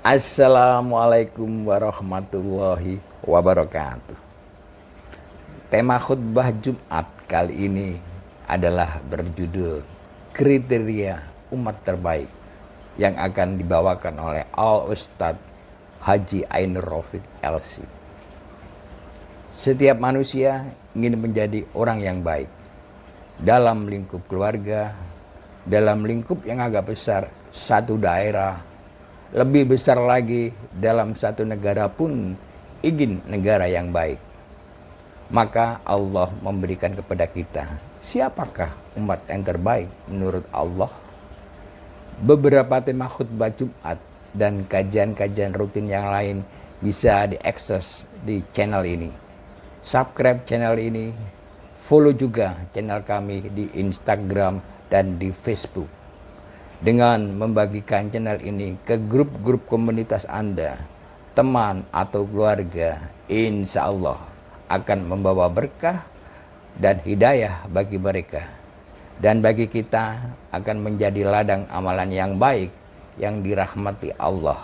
Assalamualaikum warahmatullahi wabarakatuh. Tema khutbah Jumat kali ini adalah berjudul Kriteria Umat Terbaik yang akan dibawakan oleh Al Ustadz Haji Ainur Rafiq LC. Setiap manusia ingin menjadi orang yang baik dalam lingkup keluarga, dalam lingkup yang agak besar, satu daerah, lebih besar lagi dalam satu negara pun ingin negara yang baik. Maka Allah memberikan kepada kita, siapakah umat yang terbaik menurut Allah? Beberapa tema khutbah Jumat dan kajian-kajian rutin yang lain bisa diakses di channel ini. Subscribe channel ini, follow juga channel kami di Instagram dan di Facebook. Dengan membagikan channel ini ke grup-grup komunitas Anda, teman atau keluarga, insya Allah akan membawa berkah dan hidayah bagi mereka. Dan bagi kita akan menjadi ladang amalan yang baik yang dirahmati Allah.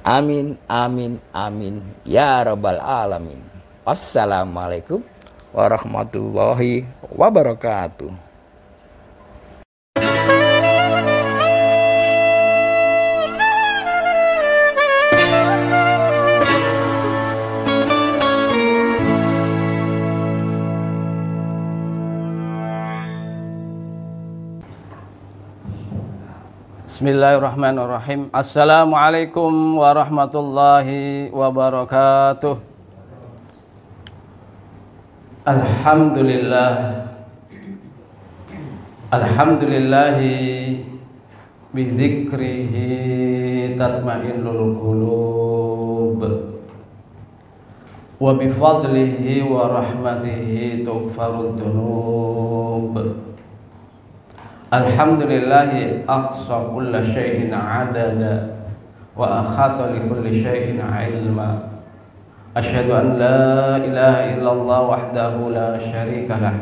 Amin, amin, amin, ya rabbal alamin. Wassalamualaikum warahmatullahi wabarakatuh. Bismillahirrahmanirrahim. Assalamualaikum warahmatullahi wabarakatuh. Alhamdulillahi bidzikrihi tatmainnul qulub wa bifadlihi wa rahmatihi tughfarud dzunub. Alhamdulillahi ahsa kulla syai'in adada wa akhata li kulli syai'in ilma. Asyhadu an la ilaha illallah wahdahu la syarika lah,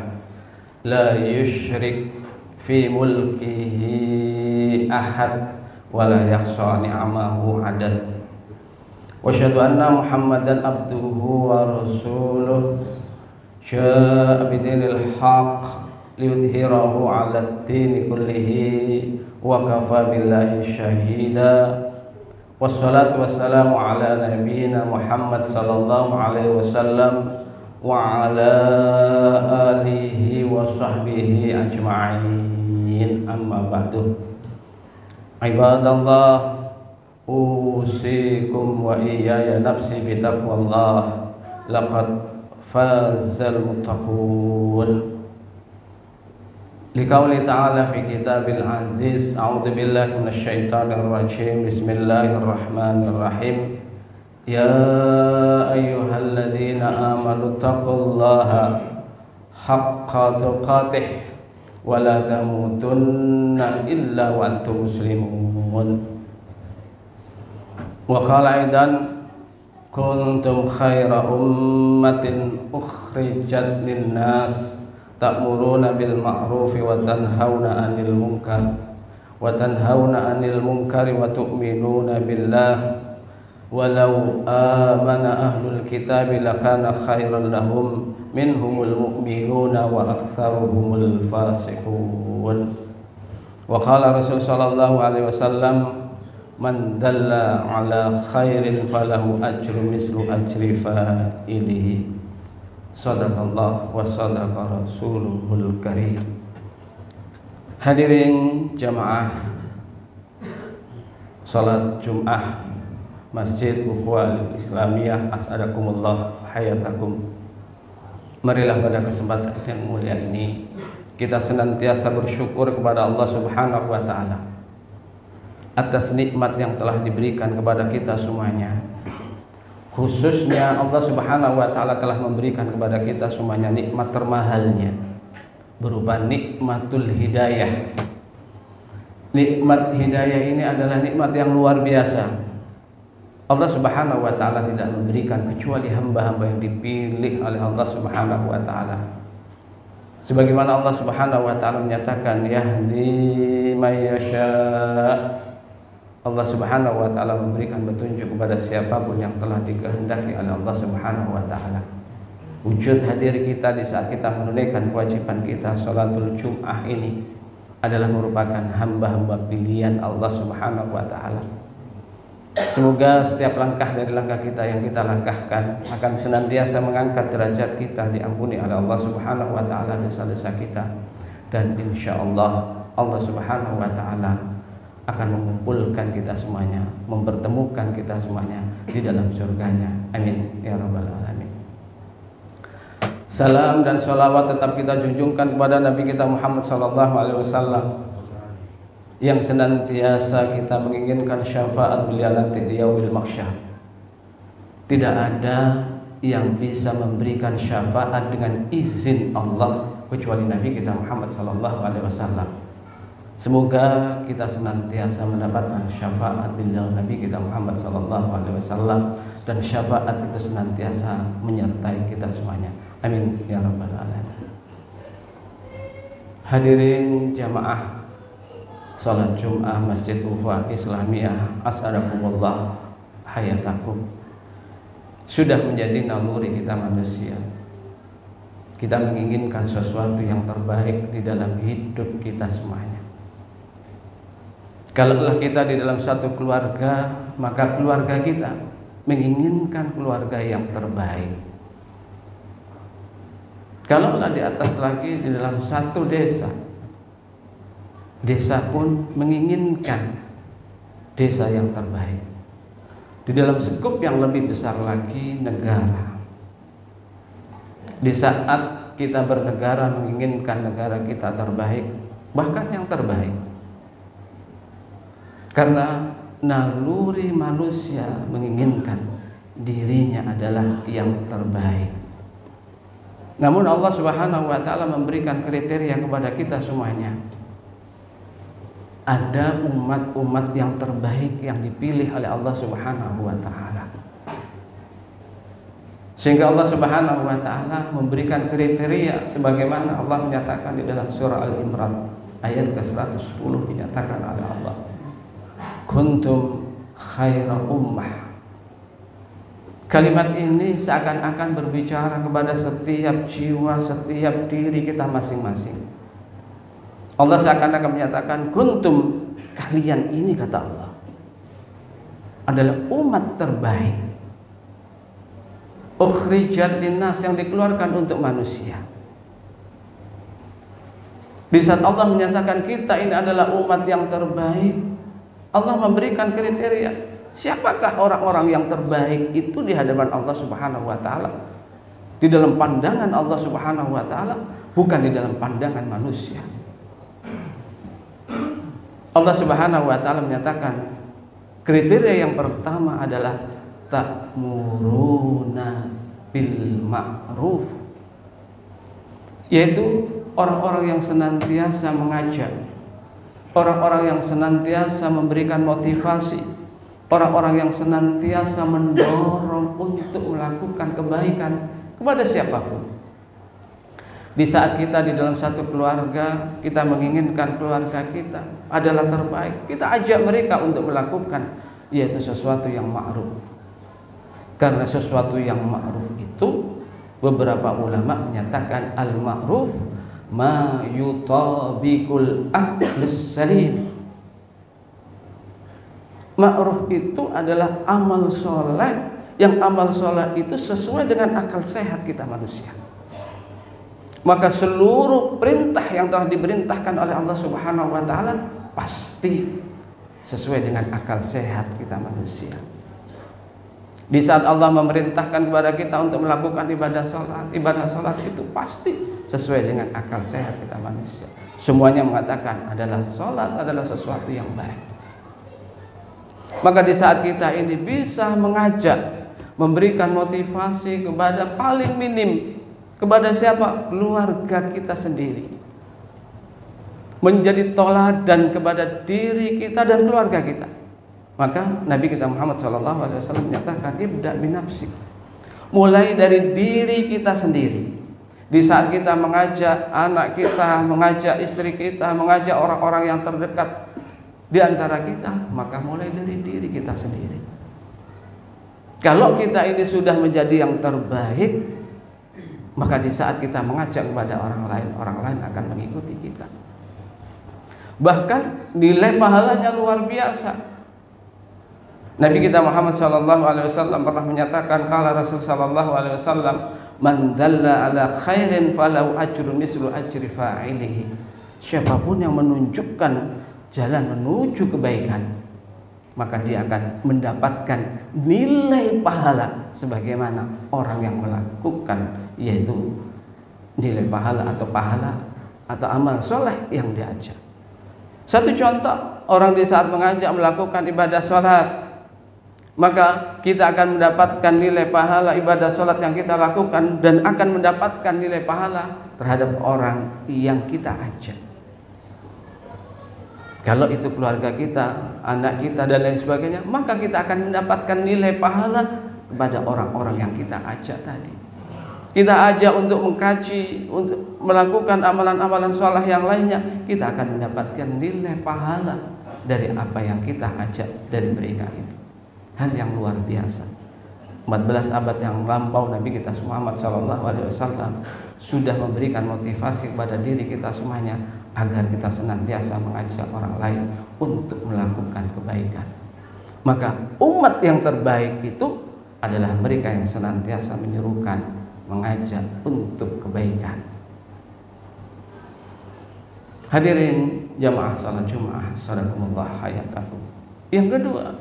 la yusyrik fi mulkihi ahad wa la yakhsha ni'amahu adad. Wa asyhadu anna Muhammadan abduhu wa rasuluh sya'a bidinil haqq liyudhhirahu 'alad dini kullihi wa kafa billahi syahida. Wassalatu wassalamu ala nabiyyina Muhammad sallallahu alaihi wasallam wa ala alihi wa sahbihi ajma'in, amma ba'du. Ibadallah, usikum wa iyaya nafsi bitaqwallah, laqad fazal muttaqun. Liqauli ta'ala fi kitabil aziz, a'udzu billahi minasyaitonir rajim, bismillahirrahmanirrahim. Ya ayyuhalladzina amanu taqullaha haqqa tuqatih wa la tamutunna illa wa antum muslimun. Wa qala aidan kuntum khaira ummatin ukhrijat lin-nas ta'muruna bil ma'rufi wa tanhauna 'anil munkar wa tu'minuna billah walau amana ahlul kitabi lakana khairan lahum minhumul mu'minuna wa aktsaruhumul fasiqun. Wa qala Rasul sallallahu alaihi wasallam, man dalla 'ala khairin falahu ajru mislu ajri fa'ilihi. Sadaqallah wa sadaqa rasuluhul karim. Hadirin jamaah salat Jum'ah Masjid Ukhuwah Islamiyah, as'adakumullah hayatakum. Marilah pada kesempatan yang mulia ini kita senantiasa bersyukur kepada Allah Subhanahu wa taala atas nikmat yang telah diberikan kepada kita semuanya. Khususnya Allah Subhanahu wa taala telah memberikan kepada kita semuanya nikmat termahalnya berupa nikmatul hidayah. Nikmat hidayah ini adalah nikmat yang luar biasa. Allah Subhanahu wa taala tidak memberikan kecuali hamba-hamba yang dipilih oleh Allah Subhanahu wa taala. Sebagaimana Allah Subhanahu wa taala menyatakan, yahdi may yasha Allah Subhanahu wa taala memberikan petunjuk kepada siapapun yang telah dikehendaki oleh Allah Subhanahu wa taala. Wujud hadir kita di saat kita menunaikan kewajiban kita salatul Jum'ah ini adalah merupakan hamba-hamba pilihan Allah Subhanahu wa taala. Semoga setiap langkah dari langkah kita yang kita langkahkan akan senantiasa mengangkat derajat kita, diampuni oleh Allah Subhanahu wa taala dosa-dosa kita, dan insyaallah Allah Subhanahu wa taala akan mengumpulkan kita semuanya, mempertemukan kita semuanya di dalam surganya. Amin ya rabbal alamin. Salam dan sholawat tetap kita junjungkan kepada Nabi kita Muhammad sallallahu alaihi wasallam yang senantiasa kita menginginkan syafaat beliau nanti di yaumil mahsyar. Tidak ada yang bisa memberikan syafaat dengan izin Allah kecuali Nabi kita Muhammad sallallahu alaihi wasallam. Semoga kita senantiasa mendapatkan syafaat beliau Nabi kita Muhammad sallallahu alaihi wasallam, dan syafaat itu senantiasa menyertai kita semuanya. Amin ya rabbal alamin. Hadirin jamaah salat Jum'ah Masjid Ukhuwah Islamiyah, as'adakumullah hayatakum. Sudah menjadi naluri kita manusia. Kita menginginkan sesuatu yang terbaik di dalam hidup kita semuanya. Kalaulah kita di dalam satu keluarga, maka keluarga kita menginginkan keluarga yang terbaik. Kalaulah di atas lagi di dalam satu desa, desa pun menginginkan desa yang terbaik. Di dalam skup yang lebih besar lagi, negara. Di saat kita bernegara menginginkan negara kita terbaik, bahkan yang terbaik. Karena naluri manusia menginginkan dirinya adalah yang terbaik. Namun Allah Subhanahu wa taala memberikan kriteria kepada kita semuanya. Ada umat-umat yang terbaik yang dipilih oleh Allah Subhanahu wa taala. Sehingga Allah Subhanahu wa taala memberikan kriteria sebagaimana Allah menyatakan di dalam surah Al-Imran ayat ke-110, dinyatakan oleh Allah, kuntum khaira ummah. Kalimat ini seakan-akan berbicara kepada setiap jiwa, setiap diri kita masing-masing. Allah seakan-akan menyatakan kuntum, kalian ini, kata Allah, adalah umat terbaik, ukhrijat linnas, yang dikeluarkan untuk manusia. Di saat Allah menyatakan kita ini adalah umat yang terbaik, Allah memberikan kriteria. Siapakah orang-orang yang terbaik itu di hadapan Allah Subhanahu wa taala? Di dalam pandangan Allah Subhanahu wa taala, bukan di dalam pandangan manusia. Allah Subhanahu wa taala menyatakan kriteria yang pertama adalah ta'muruna bil ma'ruf, yaitu orang-orang yang senantiasa mengajak, orang-orang yang senantiasa memberikan motivasi, orang-orang yang senantiasa mendorong untuk melakukan kebaikan kepada siapapun. Di saat kita di dalam satu keluarga, kita menginginkan keluarga kita adalah terbaik, kita ajak mereka untuk melakukan yaitu sesuatu yang ma'ruf. Karena sesuatu yang ma'ruf itu beberapa ulama menyatakan al-ma'ruf ma yutabiqul aqlus salim. Ma'ruf itu adalah amal soleh, yang amal soleh itu sesuai dengan akal sehat kita manusia. Maka seluruh perintah yang telah diperintahkan oleh Allah Subhanahu wa taala pasti sesuai dengan akal sehat kita manusia. Di saat Allah memerintahkan kepada kita untuk melakukan ibadah salat itu pasti sesuai dengan akal sehat kita manusia. Semuanya mengatakan adalah salat adalah sesuatu yang baik. Maka di saat kita ini bisa mengajak, memberikan motivasi kepada paling minim, kepada siapa? Keluarga kita sendiri. Menjadi toladan kepada diri kita dan keluarga kita. Maka Nabi kita Muhammad SAW menyatakan ibda binafsik. Mulai dari diri kita sendiri. Di saat kita mengajak anak kita, mengajak istri kita, mengajak orang-orang yang terdekat, di antara kita, maka mulai dari diri kita sendiri. Kalau kita ini sudah menjadi yang terbaik, maka di saat kita mengajak kepada orang lain akan mengikuti kita. Bahkan nilai pahalanya luar biasa. Nabi kita Muhammad SAW pernah menyatakan, kala Rasul SAW, man dalla ala khairin falau ajrun mislu ajri fa'ilihi. Siapapun yang menunjukkan jalan menuju kebaikan, maka dia akan mendapatkan nilai pahala sebagaimana orang yang melakukan, yaitu nilai pahala atau amal soleh yang diajak. Satu contoh, orang di saat mengajak melakukan ibadah sholat, maka kita akan mendapatkan nilai pahala ibadah sholat yang kita lakukan, dan akan mendapatkan nilai pahala terhadap orang yang kita ajak. Kalau itu keluarga kita, anak kita, dan lain sebagainya, maka kita akan mendapatkan nilai pahala kepada orang-orang yang kita ajak tadi. Kita ajak untuk mengkaji, untuk melakukan amalan-amalan sholat yang lainnya, kita akan mendapatkan nilai pahala dari apa yang kita ajak dari mereka itu. Hal yang luar biasa. 14 abad yang lampau Nabi kita Muhammad SAW sudah memberikan motivasi kepada diri kita semuanya agar kita senantiasa mengajak orang lain untuk melakukan kebaikan. Maka umat yang terbaik itu adalah mereka yang senantiasa menyerukan, mengajak untuk kebaikan. Hadirin jamaah salat Jumat, sadaqallahu hayatakum. Yang kedua,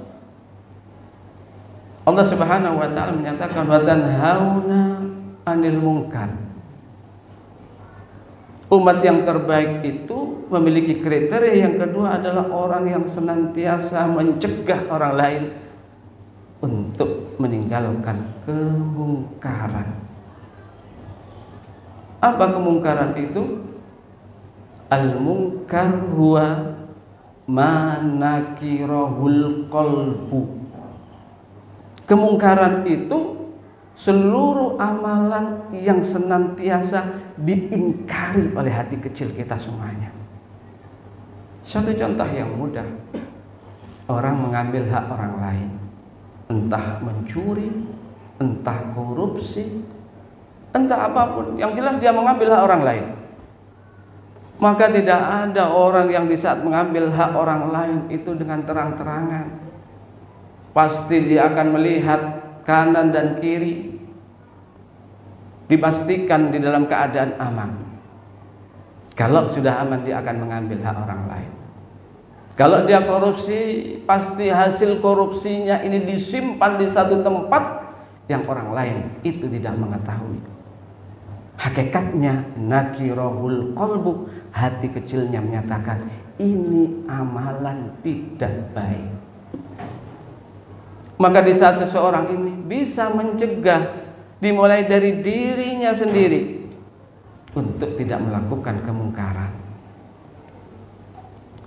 Allah Subhanahu wa taala menyatakan wa tanhauna 'anil munkar. Umat yang terbaik itu memiliki kriteria yang kedua adalah orang yang senantiasa mencegah orang lain untuk meninggalkan kemungkaran. Apa kemungkaran itu? Al-munkar huwa ma nakirahul qalbu. Kemungkaran itu seluruh amalan yang senantiasa diingkari oleh hati kecil kita semuanya. Satu contoh yang mudah, orang mengambil hak orang lain, entah mencuri, entah korupsi, entah apapun, yang jelas dia mengambil hak orang lain. Maka tidak ada orang yang di saat mengambil hak orang lain itu dengan terang-terangan. Pasti dia akan melihat kanan dan kiri, dipastikan di dalam keadaan aman. Kalau sudah aman, dia akan mengambil hak orang lain. Kalau dia korupsi, pasti hasil korupsinya ini disimpan di satu tempat yang orang lain itu tidak mengetahui. Hakikatnya nakirahul qalbu, hati kecilnya menyatakan ini amalan tidak baik. Maka di saat seseorang ini bisa mencegah, dimulai dari dirinya sendiri untuk tidak melakukan kemungkaran.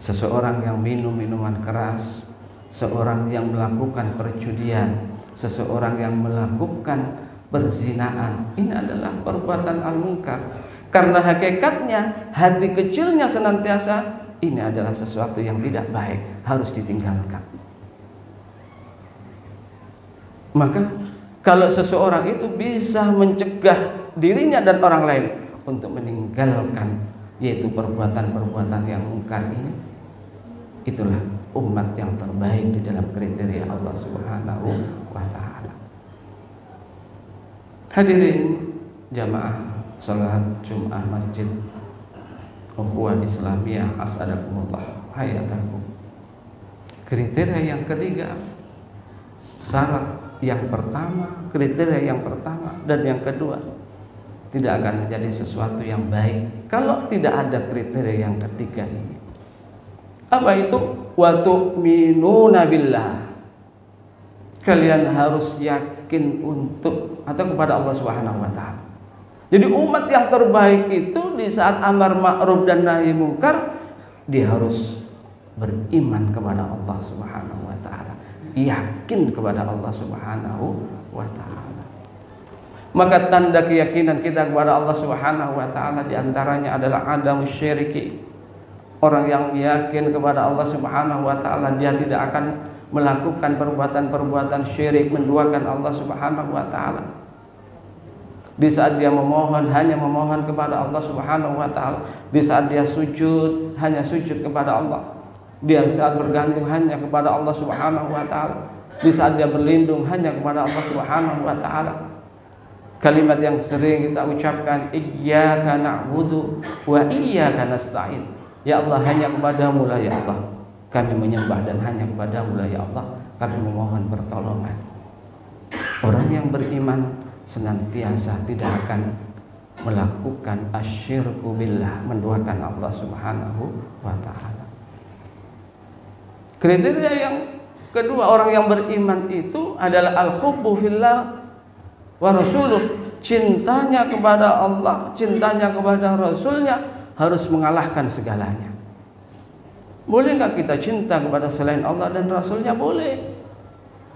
Seseorang yang minum minuman keras, seorang yang melakukan perjudian, seseorang yang melakukan perzinaan, ini adalah perbuatan al-munkar. Karena hakikatnya hati kecilnya senantiasa ini adalah sesuatu yang tidak baik, harus ditinggalkan. Maka kalau seseorang itu bisa mencegah dirinya dan orang lain untuk meninggalkan yaitu perbuatan-perbuatan yang mungkar ini, itulah umat yang terbaik di dalam kriteria Allah Subhanahu wa taala. Hadirin jamaah salat Jumat Masjid Ukhuwah Islamiyah, as'adakumullah hayatakum. Kriteria yang ketiga, syarat yang pertama, kriteria yang pertama dan yang kedua tidak akan menjadi sesuatu yang baik kalau tidak ada kriteria yang ketiga ini. Apa itu? Wa tu'minuna billah. Kalian harus yakin untuk atau kepada Allah Subhanahu wa taala. Jadi umat yang terbaik itu di saat amar ma'ruf dan nahi mungkar, dia harus beriman kepada Allah Subhanahu wa taala, yakin kepada Allah Subhanahu wa taala. Maka tanda keyakinan kita kepada Allah Subhanahu wa taala diantaranya adalah adamus syirki, Orang yang yakin kepada Allah Subhanahu wa taala, dia tidak akan melakukan perbuatan-perbuatan syirik, menduakan Allah Subhanahu wa taala. Di saat dia memohon, hanya memohon kepada Allah Subhanahu wa taala. Di saat dia sujud, hanya sujud kepada Allah. Di saat bergantung, hanya kepada Allah Subhanahu wa taala. Di saat dia berlindung, hanya kepada Allah Subhanahu wa taala. Kalimat yang sering kita ucapkan, iyyaka na'budu wa iyyaka nasta'in. Ya Allah, hanya kepadamu lah ya Allah kami menyembah, dan hanya kepadamu lah ya Allah kami memohon pertolongan. Orang yang beriman senantiasa tidak akan melakukan asyirku billah, menduakan Allah Subhanahu wa ta'ala. Kriteria yang kedua orang yang beriman itu adalah al-hubbu fillah wa rasuluh. Cintanya kepada Allah, cintanya kepada Rasulnya harus mengalahkan segalanya. Boleh nggak kita cinta kepada selain Allah dan Rasulnya? Boleh.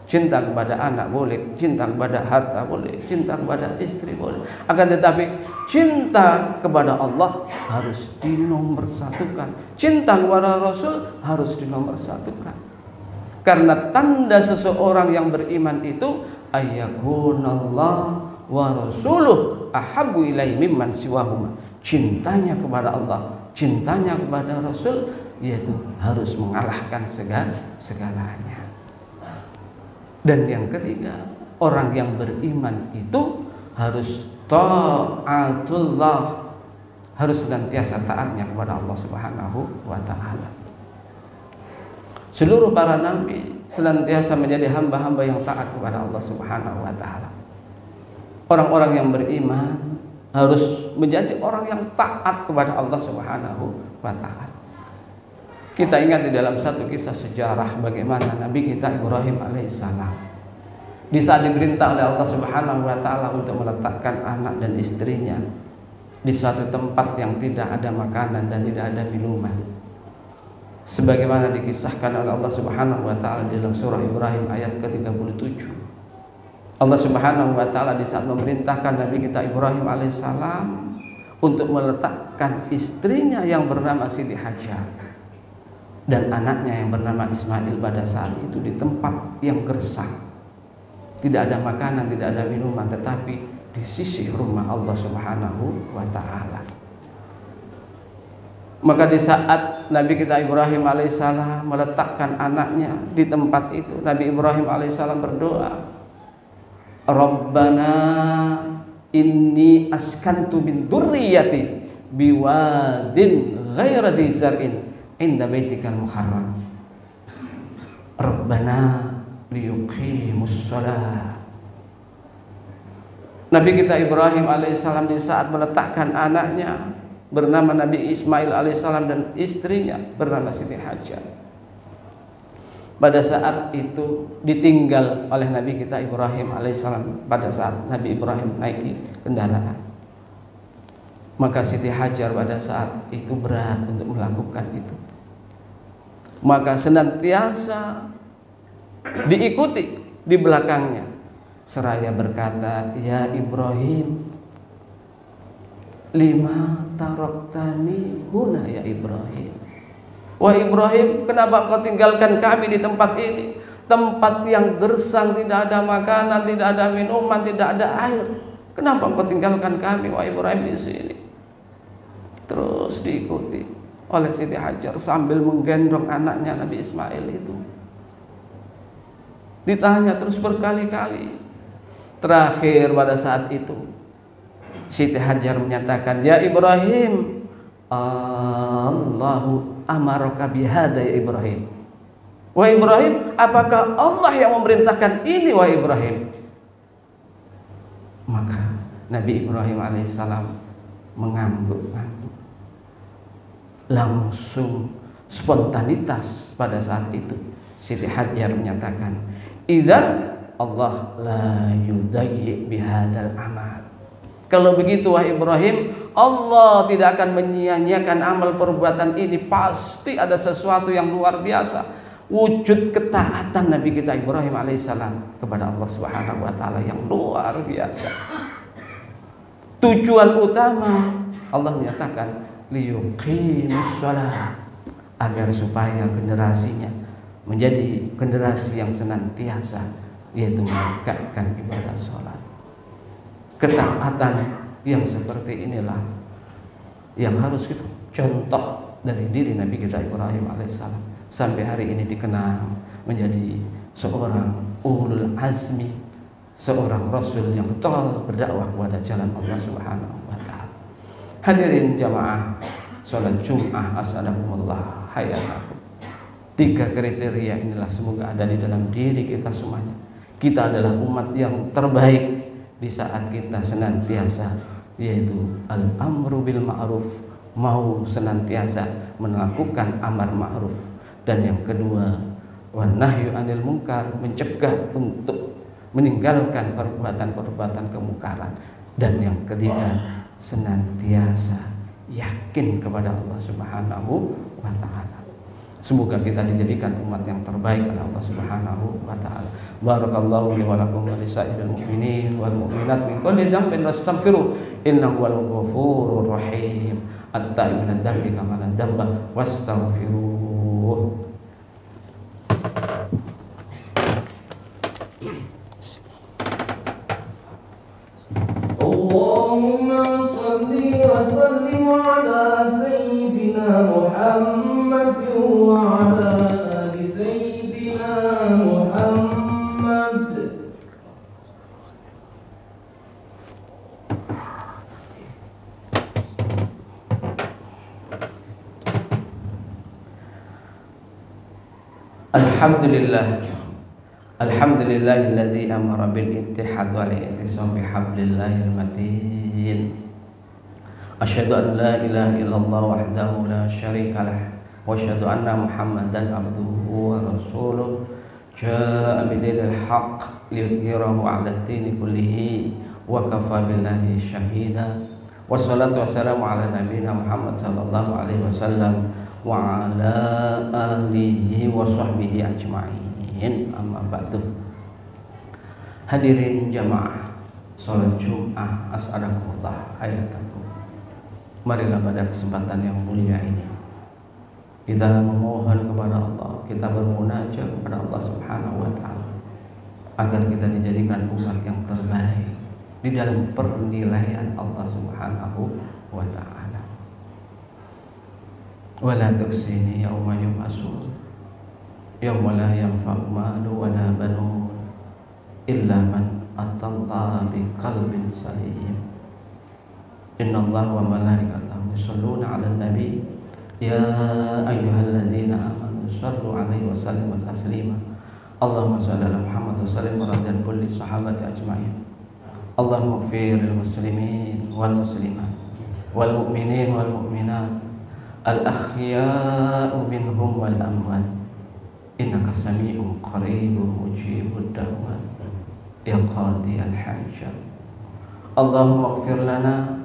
Cinta kepada anak boleh, cinta kepada harta boleh, cinta kepada istri boleh. Akan tetapi cinta kepada Allah harus dinomorsatukan. Cinta kepada Rasul harus dinomorsatukan. Karena tanda seseorang yang beriman itu ayyakunallah wa rasuluh ahabbu ilaihi mimman siwahuma. Cintanya kepada Allah, cintanya kepada Rasul, yaitu harus mengalahkan segalanya. Dan yang ketiga, orang yang beriman itu harus ta'atullah, harus senantiasa taatnya kepada Allah Subhanahu wa ta'ala. Seluruh para nabi senantiasa menjadi hamba-hamba yang taat kepada Allah Subhanahu wa ta'ala. Orang-orang yang beriman harus menjadi orang yang taat kepada Allah Subhanahu wa ta'ala. Kita ingat di dalam satu kisah sejarah bagaimana Nabi kita Ibrahim alaihissalam di saat diperintah oleh Allah Subhanahu wa ta'ala untuk meletakkan anak dan istrinya di suatu tempat yang tidak ada makanan dan tidak ada minuman, sebagaimana dikisahkan oleh Allah Subhanahu wa ta'ala di dalam surah Ibrahim ayat ke-37. Allah Subhanahu wa ta'ala di saat memerintahkan Nabi kita Ibrahim alaihissalam untuk meletakkan istrinya yang bernama Siti Hajar dan anaknya yang bernama Ismail pada saat itu di tempat yang gersang, tidak ada makanan, tidak ada minuman, tetapi di sisi rumah Allah Subhanahu wa ta'ala. Maka di saat Nabi kita Ibrahim alaihissalam meletakkan anaknya di tempat itu, Nabi Ibrahim alaihissalam berdoa, Rabbana inni askantu min dzurriyyati biwadin ghaira dzi zar'in inda baitikal muharram. Rabbana liyuqimus shalah. Nabi kita Ibrahim alaihissalam di saat meletakkan anaknya bernama Nabi Ismail alaihissalam dan istrinya bernama Siti Hajar, pada saat itu ditinggal oleh Nabi kita Ibrahim alaihissalam pada saat Nabi Ibrahim naiki kendaraan. Maka Siti Hajar pada saat itu berat untuk melakukan itu. Maka senantiasa diikuti di belakangnya seraya berkata, ya Ibrahim, lima taraktani huna ya Ibrahim. Wah Ibrahim, kenapa engkau tinggalkan kami di tempat ini? Tempat yang gersang, tidak ada makanan, tidak ada minuman, tidak ada air. Kenapa engkau tinggalkan kami, wah Ibrahim, di sini? Terus diikuti oleh Siti Hajar sambil menggendong anaknya Nabi Ismail itu. Ditanya terus berkali-kali. Terakhir pada saat itu Siti Hajar menyatakan, ya Ibrahim, Allahu amaraka bihada ya Ibrahim. Wahai Ibrahim, apakah Allah yang memerintahkan ini wahai Ibrahim? Maka Nabi Ibrahim alaihissalam mengangguk-angguk. Langsung spontanitas pada saat itu Siti Hajar menyatakan, idzan Allah la yudayyi bihadal amal. Kalau begitu wahai Ibrahim, Allah tidak akan menyia-nyiakan amal perbuatan ini. Pasti ada sesuatu yang luar biasa. Wujud ketaatan Nabi kita Ibrahim alaihissalam kepada Allah Subhanahu wa ta'ala yang luar biasa. Tujuan utama Allah menyatakan liyuqimus shalah, agar supaya generasinya menjadi generasi yang senantiasa yaitu menegakkan ibadah sholat. Ketaatan yang seperti inilah yang harus kita contoh dari diri Nabi kita Ibrahim alaihissalam, sampai hari ini dikenal menjadi seorang ulul azmi, seorang rasul yang betul berdakwah kepada jalan Allah Subhanahu wa taala. Hadirin jamaah salat Jumat asalakumullah hayatakum. 3 kriteria inilah semoga ada di dalam diri kita semuanya. Kita adalah umat yang terbaik di saat kita senantiasa yaitu al-amru bil ma'ruf, mau senantiasa melakukan amar ma'ruf, dan yang kedua wan nahyu anil munkar, mencegah untuk meninggalkan perbuatan-perbuatan kemungkaran, dan yang ketiga senantiasa yakin kepada Allah Subhanahu wa taala. Semoga kita dijadikan umat yang terbaik oleh Allah Subhanahu wa taala. Barakallahu li wa lakum wa lisairil mu'minin wal mu'minat min kulli dhanbin wastaghfiru innahu wal ghafurur rahim. At-taib min adz-dzambi kama la dzamba wastaghfiruh. Allahumma salli wa sallim ala sayyidina Muhammad wa ala ali sayyidina Muhammad. Alhamdulillahilladzi amara bil ittihad wal i'tisam bihablillahil matin. Asyhadu an la ilaha illallah wahdahu la syarikalah wa asyhadu anna Muhammadan abduhu wa rasuluh. Jaa'a bidinil haqq liyudhhirahu 'ala ad-dini kullihi wa kafa billahi syahida. Wassalatu wassalamu ala nabiyyina Muhammad sallallahu alaihi wasallam wa ala alihi wa sahbihi ajma'in. Amma ba'du. Hadirin jamaah salat Jumat as'adakumullah hayatakum. Marilah pada kesempatan yang mulia ini kita memohon kepada Allah, kita bermunajat kepada Allah Subhanahu wa taala agar kita dijadikan umat yang terbaik di dalam penilaian Allah Subhanahu wa taala. Wala tuksini yauma yub'atsun yauma la yanfa'u malu wala banun illa man atallaha biqalbin salim. Innallaha wa malaikatahu yusholluna 'alan nabi ya ayyuhalladzina amanu shallu 'alaihi wa sallimu taslima. Allahumma shalli ala Muhammad wa sallim wa radhiyallahu kulli sahabati ajma'in. Allahumma ighfiril muslimin wal muslimat wal mu'minin wal mu'minat al ahya'u minhum wal amwat. Innaka sami'un qaribun mujibud da'wat ya qadiyal hajat. Allahumma ighfir lana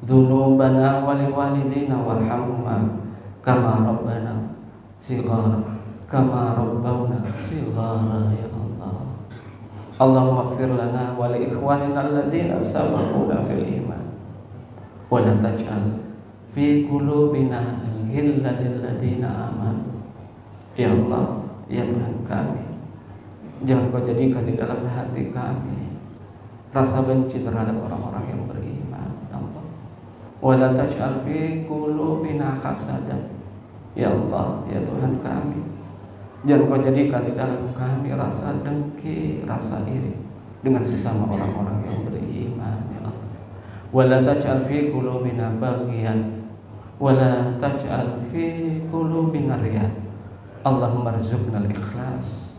dzunubana wa liwalidina warhamhuma kama rabbana shighara kama rabbawna shighara ya Allah. Allahumma ighfir lana wa li ikhwanina alladhina sabaquna fil iman wa la taj'al fi qulubina ghillan lil ladzina amanu. Ya Allah, ya Tuhan kami, jangan Kau jadikan di dalam hati kami rasa benci terhadap orang-orang yang beriman. Allah, wala taj'al fi qulubina hasadan. Ya Allah, ya Tuhan kami, jangan Kau jadikan di dalam kami rasa dengki, rasa iri dengan sesama orang-orang yang beriman. Ya Allah, wala taj'al fi qulubina baghyan, wala taj'al fi qulubina riya. Allahumma rzuqna al-ikhlas,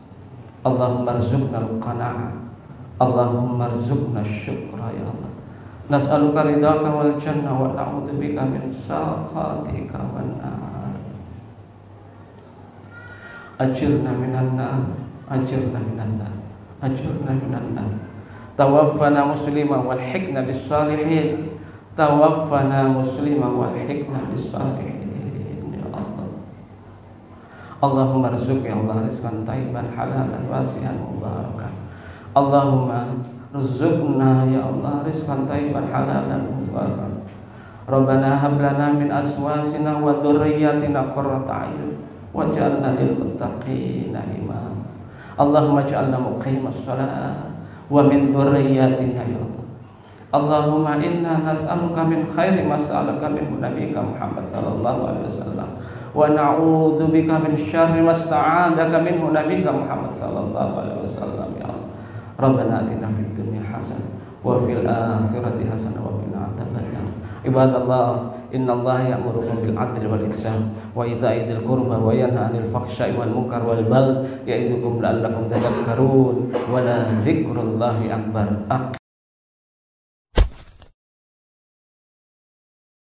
Allahumma rzuqna al-qana'ah, Allahumma rzuqna syukra ya Allah. Nas'aluka ridhaka wal jannah wa na'udzubika min sakhatika wan nar. Ajirna minan nar, ajirna minan nar, ajirna minan nar. Tawaffana musliman wal hikna bis salihin, tawaffana musliman wal hikna bis salihin. Allahumma rzuq ya Allah rizqan thayyiban halalan wasi'an mubarakan. Allahumma rzuqna ya Allah rizqan thayyiban halalan mubarakan. Rabbana hab lana min azwajina wa dhurriyyatina qurrata a'yun waj'alna lil muttaqina imama. Allahumma ij'alna muqimas shalah wa min dhurriyyatina ya Allah. Allahumma inna nas'aluka min khairi ma sa'alaka minhu nabiyyuka Muhammad sallallahu alaihi wasallam wa na'udzu bika min syarri ma sta'adzaka minhu nabiyyuka Muhammad sallallahu alaihi wasallam ya Allah. Rabbana atina fid dunya hasanah wa fil akhirati hasanah wa qina adzabannar. Ibadallah, innallaha ya'murukum bil 'adli wal ihsan wa ita'i dzil qurba wa yanha 'anil fahsya'i wal munkar wal baghi ya'idukum la'allakum tadhakkarun wa la dzikrullahi akbar.